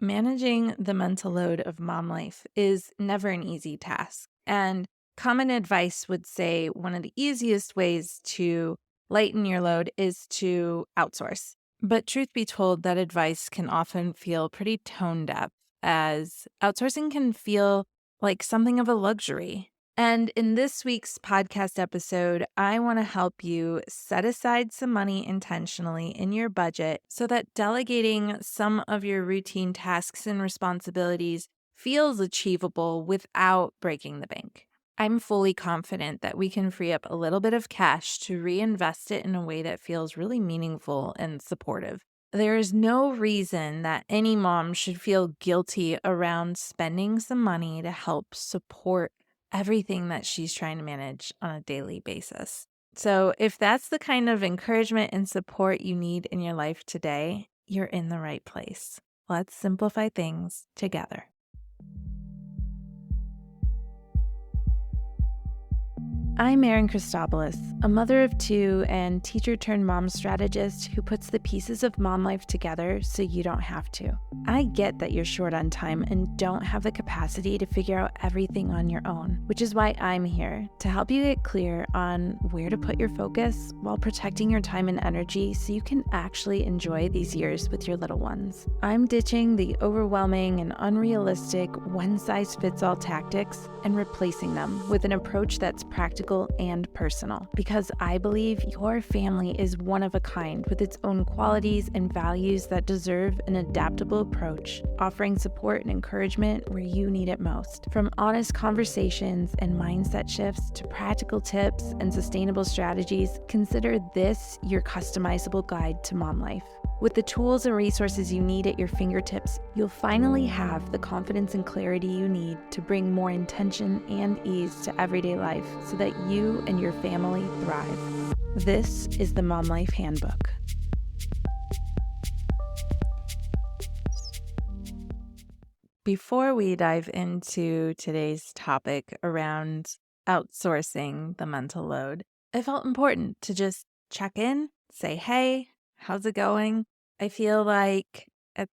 Managing the mental load of mom life is never an easy task. And common advice would say one of the easiest ways to lighten your load is to outsource. But truth be told, that advice can often feel pretty tone deaf, as outsourcing can feel like something of a luxury. And in this week's podcast episode, I want to help you set aside some money intentionally in your budget so that delegating some of your routine tasks and responsibilities feels achievable without breaking the bank. I'm fully confident that we can free up a little bit of cash to reinvest it in a way that feels really meaningful and supportive. There is no reason that any mom should feel guilty around spending some money to help support everything that she's trying to manage on a daily basis. So, if that's the kind of encouragement and support you need in your life today, you're in the right place. Let's simplify things together. I'm Erin Christopoulos, a mother of two and teacher-turned-mom strategist who puts the pieces of mom life together so you don't have to. I get that you're short on time and don't have the capacity to figure out everything on your own, which is why I'm here to help you get clear on where to put your focus while protecting your time and energy so you can actually enjoy these years with your little ones. I'm ditching the overwhelming and unrealistic one-size-fits-all tactics and replacing them with an approach that's practical and personal, because I believe your family is one of a kind with its own qualities and values that deserve an adaptable approach, offering support and encouragement where you need it most. From honest conversations and mindset shifts to practical tips and sustainable strategies, consider this your customizable guide to mom life. With the tools and resources you need at your fingertips, you'll finally have the confidence and clarity you need to bring more intention and ease to everyday life so that you and your family thrive. This is the Mom Life Handbook. Before we dive into today's topic around outsourcing the mental load, it felt important to just check in, say, hey, how's it going? I feel like at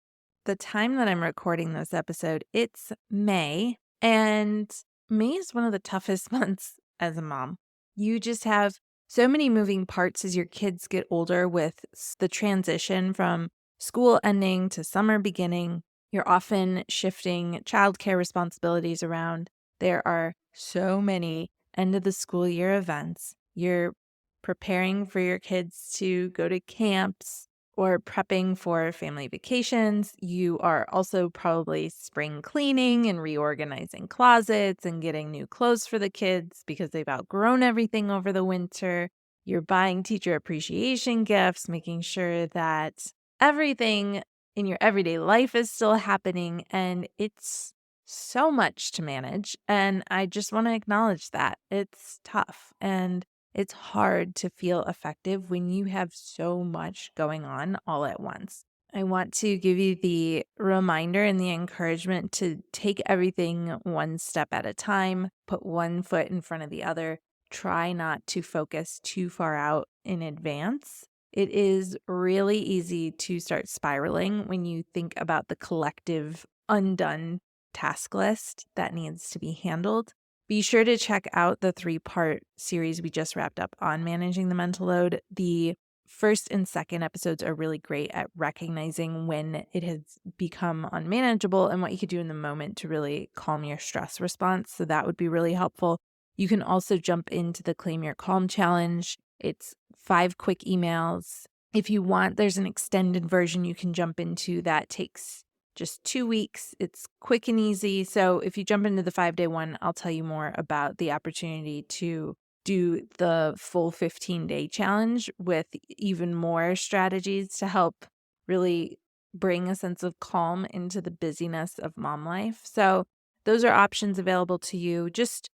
the time that I'm recording this episode, it's May, and May is one of the toughest months as a mom. You just have so many moving parts as your kids get older with the transition from school ending to summer beginning. You're often shifting childcare responsibilities around. There are so many end of the school year events. You're preparing for your kids to go to camps or prepping for family vacations. You are also probably spring cleaning and reorganizing closets and getting new clothes for the kids because they've outgrown everything over the winter. You're buying teacher appreciation gifts, making sure that everything in your everyday life is still happening, and it's so much to manage. And I just want to acknowledge that it's tough and it's hard to feel effective when you have so much going on all at once. I want to give you the reminder and the encouragement to take everything one step at a time, put one foot in front of the other, try not to focus too far out in advance. It is really easy to start spiraling when you think about the collective undone task list that needs to be handled. Be sure to check out the 3-part series we just wrapped up on managing the mental load. The first and second episodes are really great at recognizing when it has become unmanageable and what you could do in the moment to really calm your stress response. So that would be really helpful. You can also jump into the Claim Your Calm Challenge. It's 5 quick emails. If you want, there's an extended version you can jump into that takes just 2 weeks. It's quick and easy. So if you jump into the 5-day one, I'll tell you more about the opportunity to do the full 15-day challenge with even more strategies to help really bring a sense of calm into the busyness of mom life. So those are options available to you. Just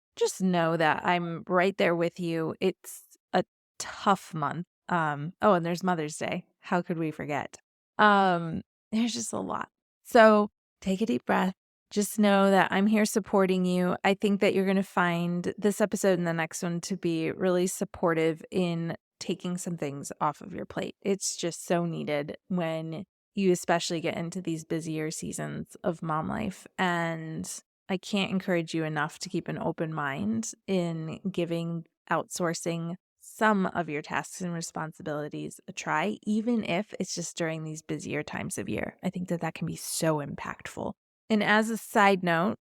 know that I'm right there with you. It's a tough month. And there's Mother's Day. How could we forget? There's just a lot. So take a deep breath. Just know that I'm here supporting you. I think that you're going to find this episode and the next one to be really supportive in taking some things off of your plate. It's just so needed when you especially get into these busier seasons of mom life. And I can't encourage you enough to keep an open mind in giving outsourcing some of your tasks and responsibilities a try, even if it's just during these busier times of year. I think that that can be so impactful. And as a side note,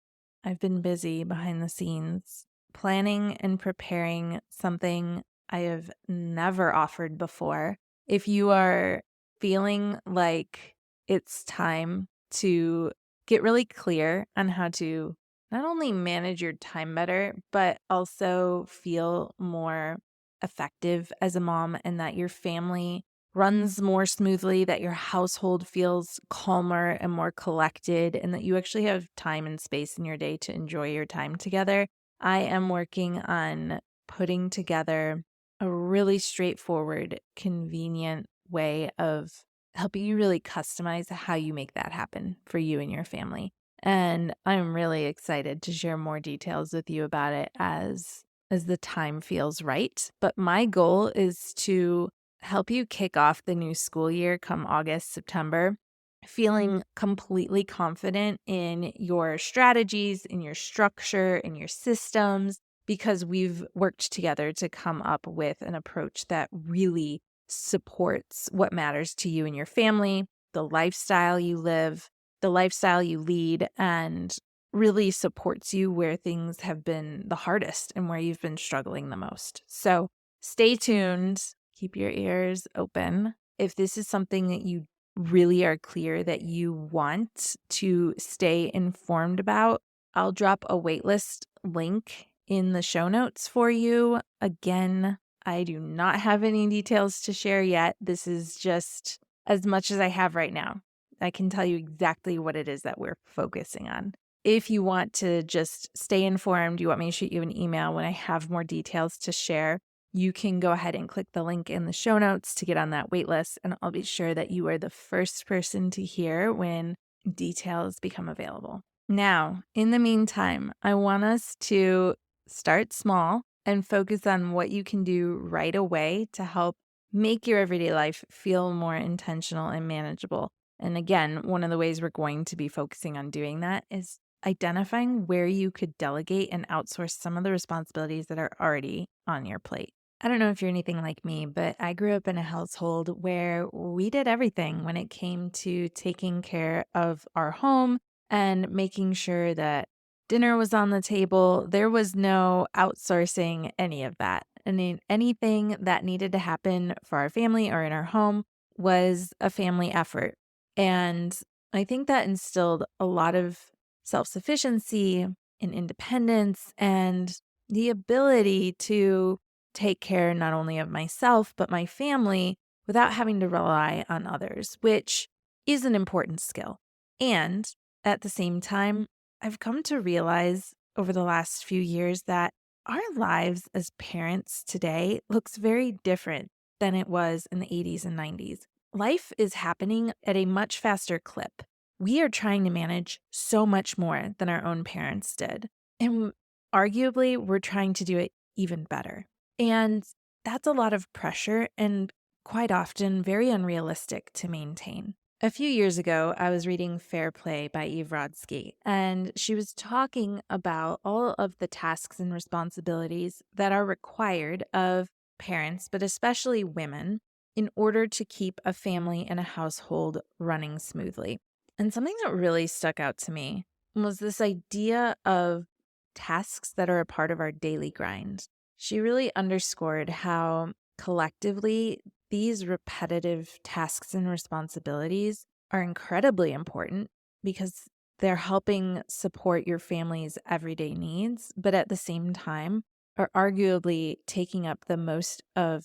I've been busy behind the scenes planning and preparing something I have never offered before. If you are feeling like it's time to get really clear on how to not only manage your time better, but also feel more effective as a mom, and that your family runs more smoothly, that your household feels calmer and more collected, and that you actually have time and space in your day to enjoy your time together. I am working on putting together a really straightforward, convenient way of helping you really customize how you make that happen for you and your family. And I'm really excited to share more details with you about it as the time feels right. But my goal is to help you kick off the new school year come August, September, feeling completely confident in your strategies, in your structure, in your systems, because we've worked together to come up with an approach that really supports what matters to you and your family, the lifestyle you live, the lifestyle you lead, and really supports you where things have been the hardest and where you've been struggling the most. So stay tuned, keep your ears open. If this is something that you really are clear that you want to stay informed about, I'll drop a waitlist link in the show notes for you. Again, I do not have any details to share yet. This is just as much as I have right now. I can tell you exactly what it is that we're focusing on. If you want to just stay informed, you want me to shoot you an email when I have more details to share, you can go ahead and click the link in the show notes to get on that wait list, and I'll be sure that you are the first person to hear when details become available. Now, in the meantime, I want us to start small and focus on what you can do right away to help make your everyday life feel more intentional and manageable. And again, one of the ways we're going to be focusing on doing that is identifying where you could delegate and outsource some of the responsibilities that are already on your plate. I don't know if you're anything like me, but I grew up in a household where we did everything when it came to taking care of our home and making sure that dinner was on the table. There was no outsourcing any of that. And anything that needed to happen for our family or in our home was a family effort. And I think that instilled a lot of self-sufficiency and independence and the ability to take care not only of myself, but my family without having to rely on others, which is an important skill. And at the same time, I've come to realize over the last few years that our lives as parents today looks very different than it was in the 80s and 90s. Life is happening at a much faster clip. We are trying to manage so much more than our own parents did. And arguably, we're trying to do it even better. And that's a lot of pressure and quite often very unrealistic to maintain. A few years ago, I was reading Fair Play by Eve Rodsky, and she was talking about all of the tasks and responsibilities that are required of parents, but especially women, in order to keep a family and a household running smoothly. And something that really stuck out to me was this idea of tasks that are a part of our daily grind. She really underscored how collectively these repetitive tasks and responsibilities are incredibly important because they're helping support your family's everyday needs, but at the same time are arguably taking up the most of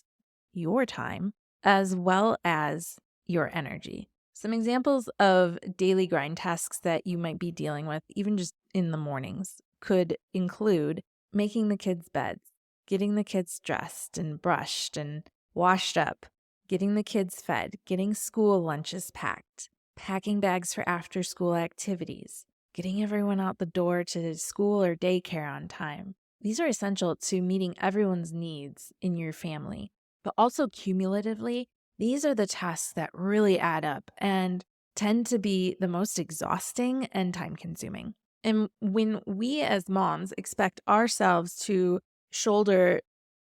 your time as well as your energy. Some examples of daily grind tasks that you might be dealing with, even just in the mornings, could include making the kids' beds, getting the kids dressed and brushed and washed up, getting the kids fed, getting school lunches packed, packing bags for after school activities, getting everyone out the door to school or daycare on time. These are essential to meeting everyone's needs in your family. But also cumulatively, these are the tasks that really add up and tend to be the most exhausting and time consuming. And when we as moms expect ourselves to shoulder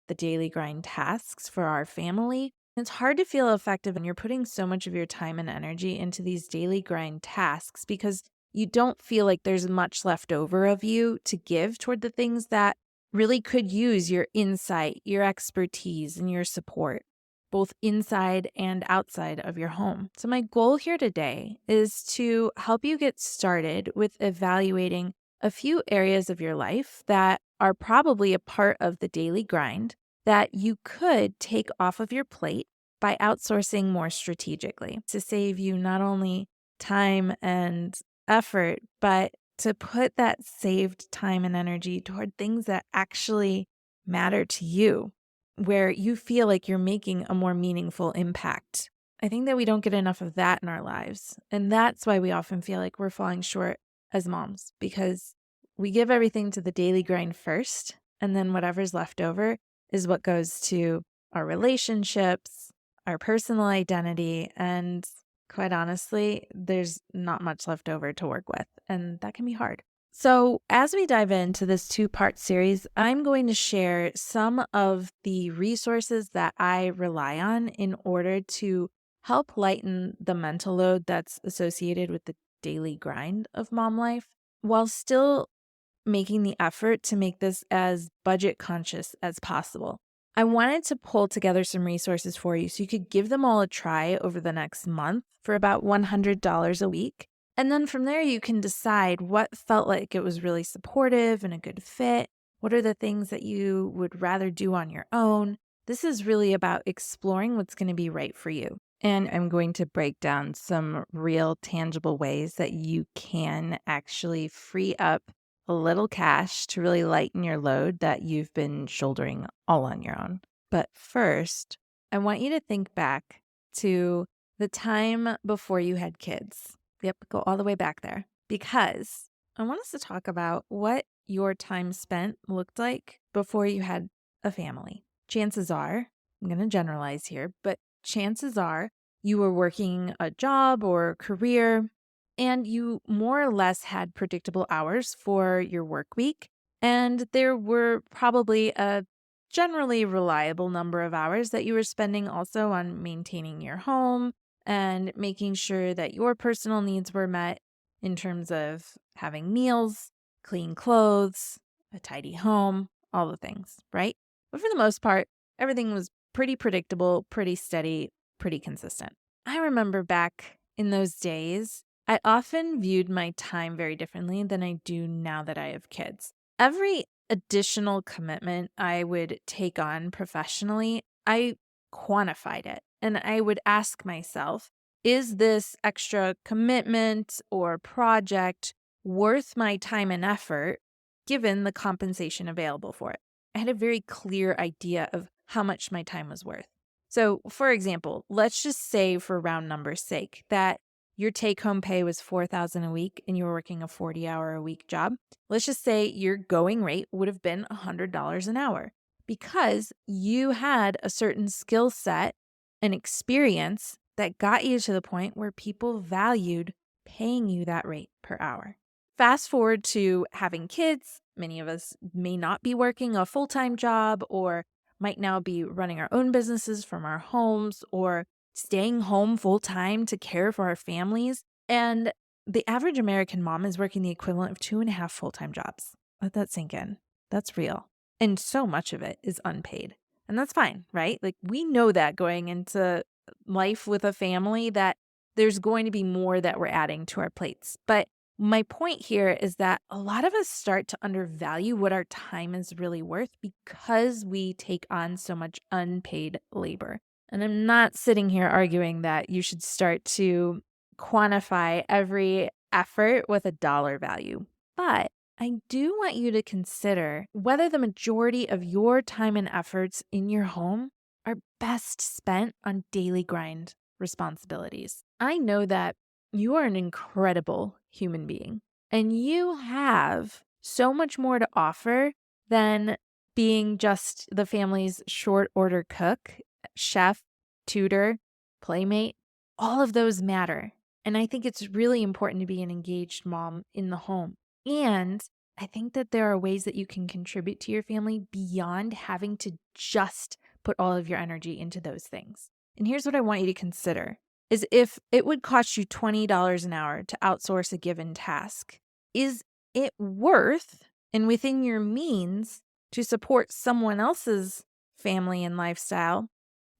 the daily grind tasks for our family, it's hard to feel effective when you're putting so much of your time and energy into these daily grind tasks because you don't feel like there's much left over of you to give toward the things that really could use your insight, your expertise, and your support, both inside and outside of your home. So, my goal here today is to help you get started with evaluating a few areas of your life that are probably a part of the daily grind that you could take off of your plate by outsourcing more strategically to save you not only time and effort, but to put that saved time and energy toward things that actually matter to you, where you feel like you're making a more meaningful impact. I think that we don't get enough of that in our lives. And that's why we often feel like we're falling short as moms, because we give everything to the daily grind first, and then whatever's left over is what goes to our relationships, our personal identity, and quite honestly, there's not much left over to work with, and that can be hard. So, as we dive into this two-part series, I'm going to share some of the resources that I rely on in order to help lighten the mental load that's associated with the daily grind of mom life while still making the effort to make this as budget conscious as possible. I wanted to pull together some resources for you so you could give them all a try over the next month for about $100 a week. And then from there, you can decide what felt like it was really supportive and a good fit. What are the things that you would rather do on your own? This is really about exploring what's going to be right for you. And I'm going to break down some real tangible ways that you can actually free up a little cash to really lighten your load that you've been shouldering all on your own. But first, I want you to think back to the time before you had kids. Yep, go all the way back there, because I want us to talk about what your time spent looked like before you had a family. Chances are, I'm going to generalize here, but chances are you were working a job or career and you more or less had predictable hours for your work week. And there were probably a generally reliable number of hours that you were spending also on maintaining your home and making sure that your personal needs were met in terms of having meals, clean clothes, a tidy home, all the things, right? But for the most part, everything was pretty predictable, pretty steady, pretty consistent. I remember back in those days, I often viewed my time very differently than I do now that I have kids. Every additional commitment I would take on professionally, I quantified it. And I would ask myself, is this extra commitment or project worth my time and effort given the compensation available for it? I had a very clear idea of how much my time was worth. So, for example, let's just say for round numbers' sake that your take-home pay was $4,000 a week and you were working a 40-hour-a-week job. Let's just say your going rate would have been $100 an hour because you had a certain skill set and experience that got you to the point where people valued paying you that rate per hour. Fast forward to having kids. Many of us may not be working a full-time job or might now be running our own businesses from our homes or staying home full-time to care for our families. And the average American mom is working the equivalent of 2.5 full-time jobs. Let that sink in. That's real. And so much of it is unpaid. And that's fine, right? Like we know that going into life with a family that there's going to be more that we're adding to our plates. But my point here is that a lot of us start to undervalue what our time is really worth because we take on so much unpaid labor. And I'm not sitting here arguing that you should start to quantify every effort with a dollar value. But I do want you to consider whether the majority of your time and efforts in your home are best spent on daily grind responsibilities. I know that you are an incredible human being and you have so much more to offer than being just the family's short order cook, chef, tutor, playmate. All of those matter. And I think it's really important to be an engaged mom in the home. And I think that there are ways that you can contribute to your family beyond having to just put all of your energy into those things. And here's what I want you to consider is if it would cost you $20 an hour to outsource a given task, is it worth and within your means to support someone else's family and lifestyle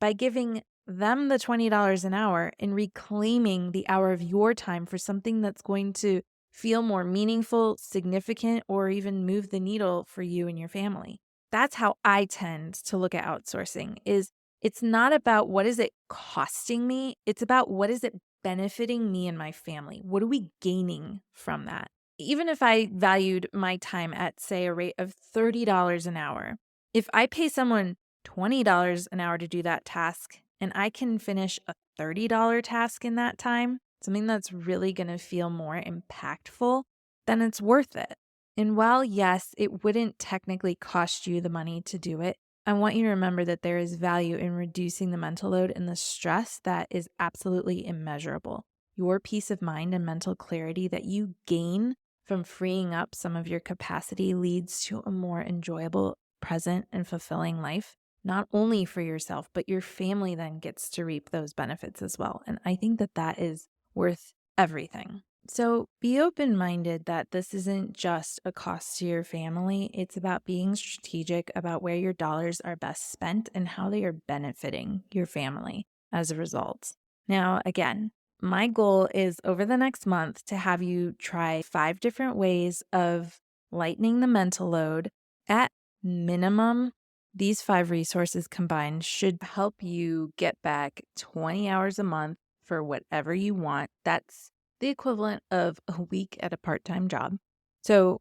by giving them the $20 an hour and reclaiming the hour of your time for something that's going to feel more meaningful, significant, or even move the needle for you and your family? That's how I tend to look at outsourcing is it's not about what is it costing me, it's about what is it benefiting me and my family. What are we gaining from that? Even if I valued my time at, say, a rate of $30 an hour, if I pay someone $20 an hour to do that task and I can finish a $30 task in that time, something that's really going to feel more impactful, then it's worth it. And while, yes, it wouldn't technically cost you the money to do it, I want you to remember that there is value in reducing the mental load and the stress that is absolutely immeasurable. Your peace of mind and mental clarity that you gain from freeing up some of your capacity leads to a more enjoyable, present, and fulfilling life, not only for yourself, but your family then gets to reap those benefits as well. And I think that that is worth everything. So be open-minded that this isn't just a cost to your family. It's about being strategic about where your dollars are best spent and how they are benefiting your family as a result. Now, again, my goal is over the next month to have you try 5 different ways of lightening the mental load. At minimum, these 5 resources combined should help you get back 20 hours a month for whatever you want. That's the equivalent of a week at a part-time job. So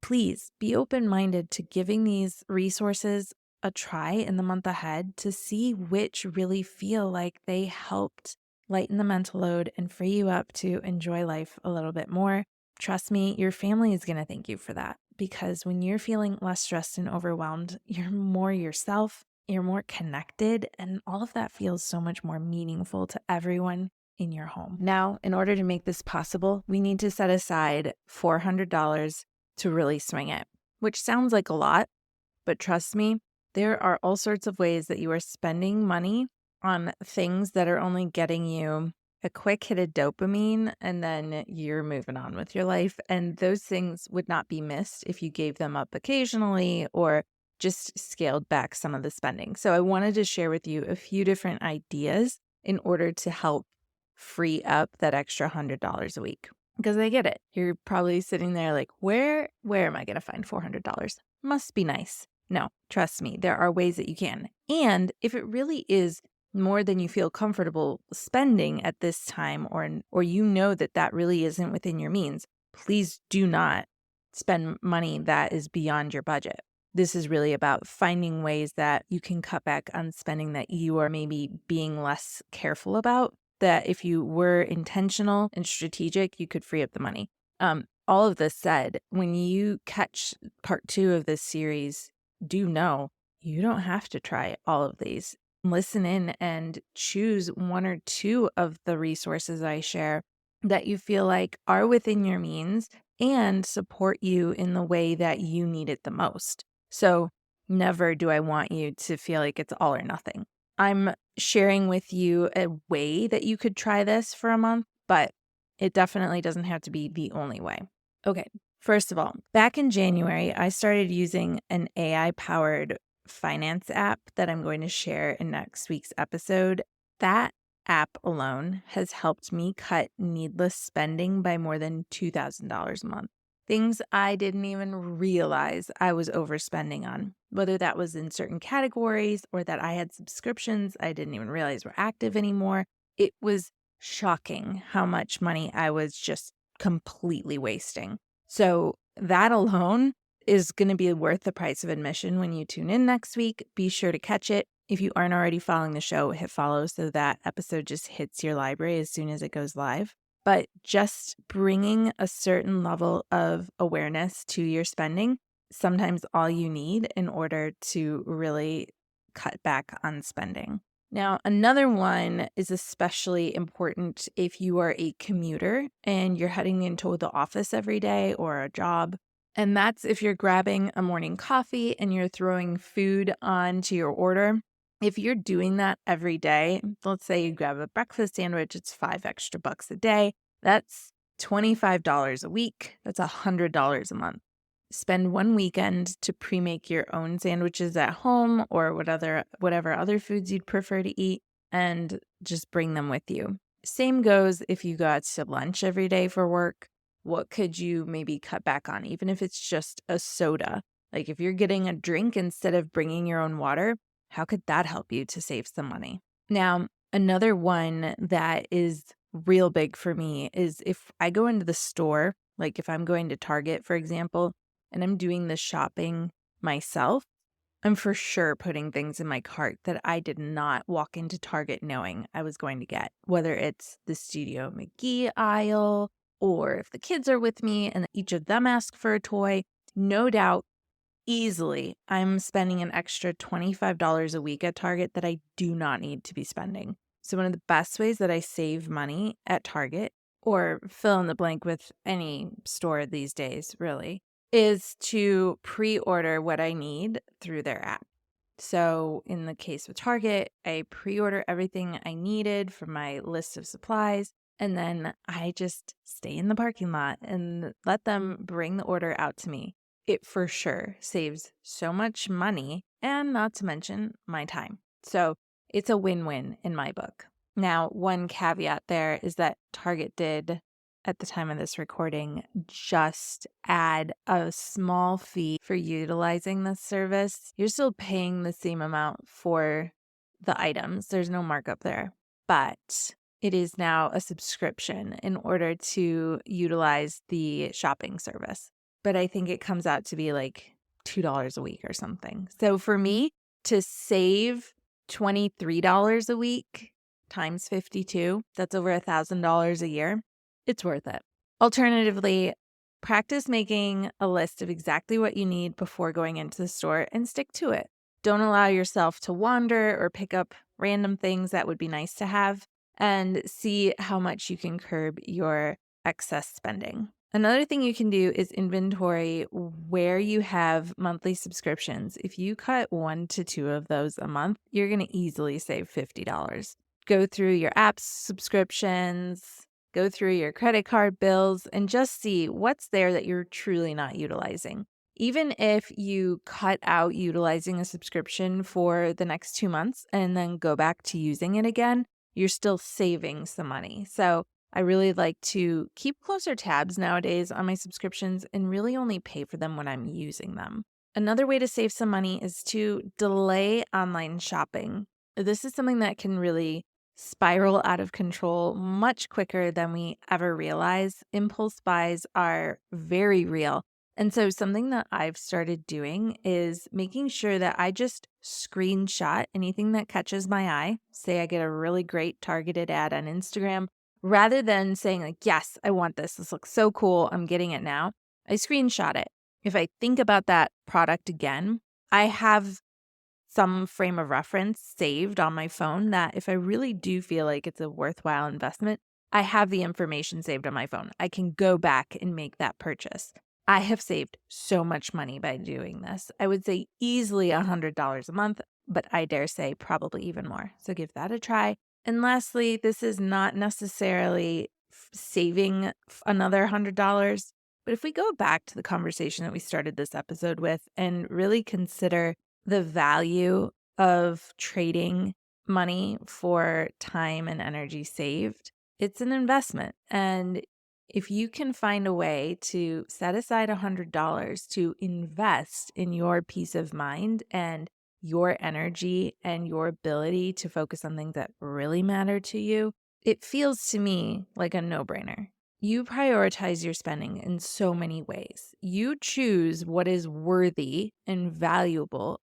please be open-minded to giving these resources a try in the month ahead to see which really feel like they helped lighten the mental load and free you up to enjoy life a little bit more. Trust me, your family is going to thank you for that because when you're feeling less stressed and overwhelmed, you're more yourself, you're more connected, and all of that feels so much more meaningful to everyone in your home. Now, in order to make this possible, we need to set aside $400 to really swing it, which sounds like a lot, but trust me, there are all sorts of ways that you are spending money on things that are only getting you a quick hit of dopamine and then you're moving on with your life. And those things would not be missed if you gave them up occasionally or just scaled back some of the spending. So I wanted to share with you a few different ideas in order to help free up that extra $100 a week. Because I get it. You're probably sitting there like, where am I going to find $400? Must be nice. No, trust me, there are ways that you can. And if it really is more than you feel comfortable spending at this time, or you know that that really isn't within your means, please do not spend money that is beyond your budget. This is really about finding ways that you can cut back on spending that you are maybe being less careful about, that if you were intentional and strategic, you could free up the money. All of this said, when you catch part 2 of this series, do know you don't have to try all of these. Listen in and choose 1 or 2 of the resources I share that you feel like are within your means and support you in the way that you need it the most. So never do I want you to feel like it's all or nothing. I'm sharing with you a way that you could try this for a month, but it definitely doesn't have to be the only way. Okay, first of all, back in January, I started using an AI-powered finance app that I'm going to share in next week's episode. That app alone has helped me cut needless spending by more than $2,000 a month. Things I didn't even realize I was overspending on, whether that was in certain categories or that I had subscriptions I didn't even realize were active anymore. It was shocking how much money I was just completely wasting. So that alone is going to be worth the price of admission when you tune in next week. Be sure to catch it. If you aren't already following the show, hit follow so that episode just hits your library as soon as it goes live. But just bringing a certain level of awareness to your spending, sometimes all you need in order to really cut back on spending. Now, another one is especially important if you are a commuter and you're heading into the office every day or a job. And that's if you're grabbing a morning coffee and you're throwing food onto your order. If you're doing that every day, let's say you grab a breakfast sandwich, it's $5 extra a day. That's $25 a week. That's $100 a month. Spend one weekend to pre-make your own sandwiches at home or whatever other foods you'd prefer to eat, and just bring them with you. Same goes if you go out to lunch every day for work. What could you maybe cut back on, even if it's just a soda? Like if you're getting a drink instead of bringing your own water, how could that help you to save some money? Now, another one that is real big for me is if I go into the store, like if I'm going to Target, for example, and I'm doing the shopping myself, I'm for sure putting things in my cart that I did not walk into Target knowing I was going to get, whether it's the Studio McGee aisle or if the kids are with me and each of them ask for a toy. No doubt, easily, I'm spending an extra $25 a week at Target that I do not need to be spending. So one of the best ways that I save money at Target, or fill in the blank with any store these days, really, is to pre-order what I need through their app. So in the case with Target, I pre-order everything I needed for my list of supplies, and then I just stay in the parking lot and let them bring the order out to me. It for sure saves so much money and not to mention my time. So it's a win-win in my book. Now, one caveat there is that Target did, at the time of this recording, just add a small fee for utilizing this service. You're still paying the same amount for the items. There's no markup there, but it is now a subscription in order to utilize the shopping service. But I think it comes out to be like $2 a week or something. So for me to save $23 a week times 52, that's over $1,000 a year. It's worth it. Alternatively, practice making a list of exactly what you need before going into the store and stick to it. Don't allow yourself to wander or pick up random things that would be nice to have, and see how much you can curb your excess spending. Another thing you can do is inventory where you have monthly subscriptions. If you cut 1 to 2 of those a month, you're going to easily save $50. Go through your app's subscriptions, go through your credit card bills, and just see what's there that you're truly not utilizing. Even if you cut out utilizing a subscription for the next 2 months and then go back to using it again, you're still saving some money. So I really like to keep closer tabs nowadays on my subscriptions and really only pay for them when I'm using them. Another way to save some money is to delay online shopping. This is something that can really spiral out of control much quicker than we ever realize. Impulse buys are very real. And so something that I've started doing is making sure that I just screenshot anything that catches my eye. Say I get a really great targeted ad on Instagram, rather than saying like, yes, I want this. This looks so cool. I'm getting it now. I screenshot it. If I think about that product again, I have some frame of reference saved on my phone that if I really do feel like it's a worthwhile investment, I have the information saved on my phone. I can go back and make that purchase. I have saved so much money by doing this. I would say easily $100 a month, but I dare say probably even more. So give that a try. And lastly, this is not necessarily saving another $100, but if we go back to the conversation that we started this episode with and really consider the value of trading money for time and energy saved, it's an investment. And if you can find a way to set aside $100 to invest in your peace of mind and your energy and your ability to focus on things that really matter to you, it feels to me like a no-brainer. You prioritize your spending in so many ways. You choose what is worthy and valuable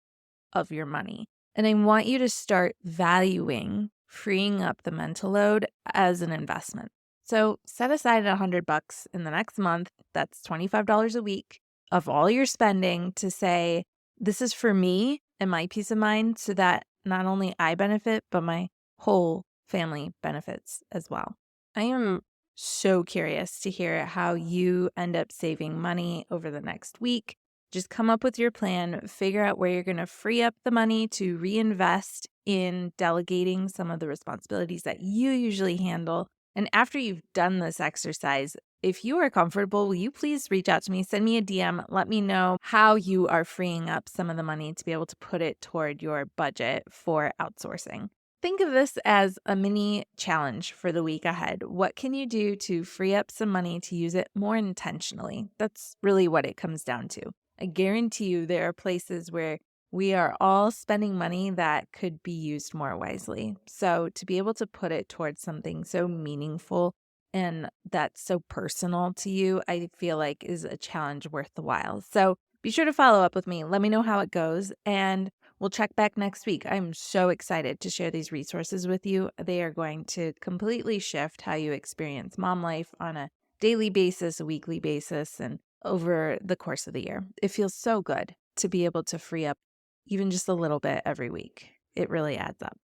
of your money. And I want you to start valuing freeing up the mental load as an investment. So set aside $100 in the next month. That's $25 a week of all your spending to say, this is for me and my peace of mind so that not only I benefit, but my whole family benefits as well. I am so curious to hear how you end up saving money over the next week. Just come up with your plan, figure out where you're going to free up the money to reinvest in delegating some of the responsibilities that you usually handle. And after you've done this exercise, if you are comfortable, will you please reach out to me, send me a DM, let me know how you are freeing up some of the money to be able to put it toward your budget for outsourcing. Think of this as a mini challenge for the week ahead. What can you do to free up some money to use it more intentionally? That's really what it comes down to. I guarantee you there are places where we are all spending money that could be used more wisely. So to be able to put it towards something so meaningful and that's so personal to you, I feel like is a challenge worth the while. So be sure to follow up with me. Let me know how it goes, and we'll check back next week. I'm so excited to share these resources with you. They are going to completely shift how you experience mom life on a daily basis, a weekly basis, and over the course of the year. It feels so good to be able to free up even just a little bit every week. It really adds up.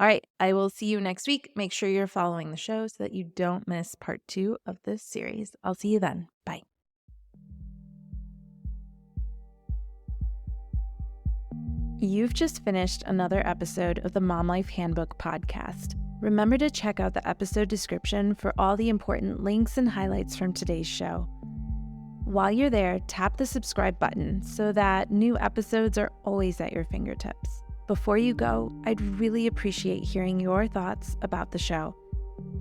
All right, I will see you next week. Make sure you're following the show so that you don't miss part 2 of this series. I'll see you then. Bye. You've just finished another episode of the Mom Life Handbook podcast. Remember to check out the episode description for all the important links and highlights from today's show. While you're there, tap the subscribe button so that new episodes are always at your fingertips. Before you go, I'd really appreciate hearing your thoughts about the show.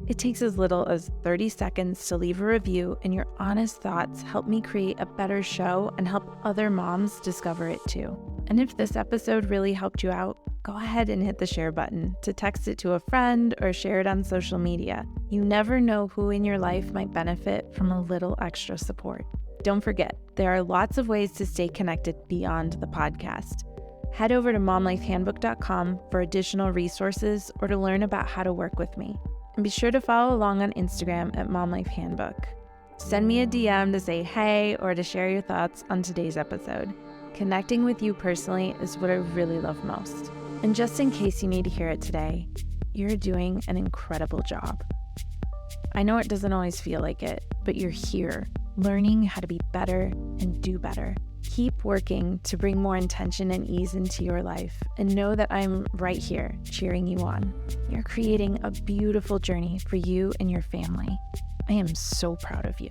It takes as little as 30 seconds to leave a review, and your honest thoughts help me create a better show and help other moms discover it too. And if this episode really helped you out, go ahead and hit the share button to text it to a friend or share it on social media. You never know who in your life might benefit from a little extra support. Don't forget, there are lots of ways to stay connected beyond the podcast. Head over to momlifehandbook.com for additional resources or to learn about how to work with me. And be sure to follow along on Instagram at momlifehandbook. Send me a DM to say hey or to share your thoughts on today's episode. Connecting with you personally is what I really love most. And just in case you need to hear it today, you're doing an incredible job. I know it doesn't always feel like it, but you're here, learning how to be better and do better. Keep working to bring more intention and ease into your life, and know that I'm right here cheering you on. You're creating a beautiful journey for you and your family. I am so proud of you.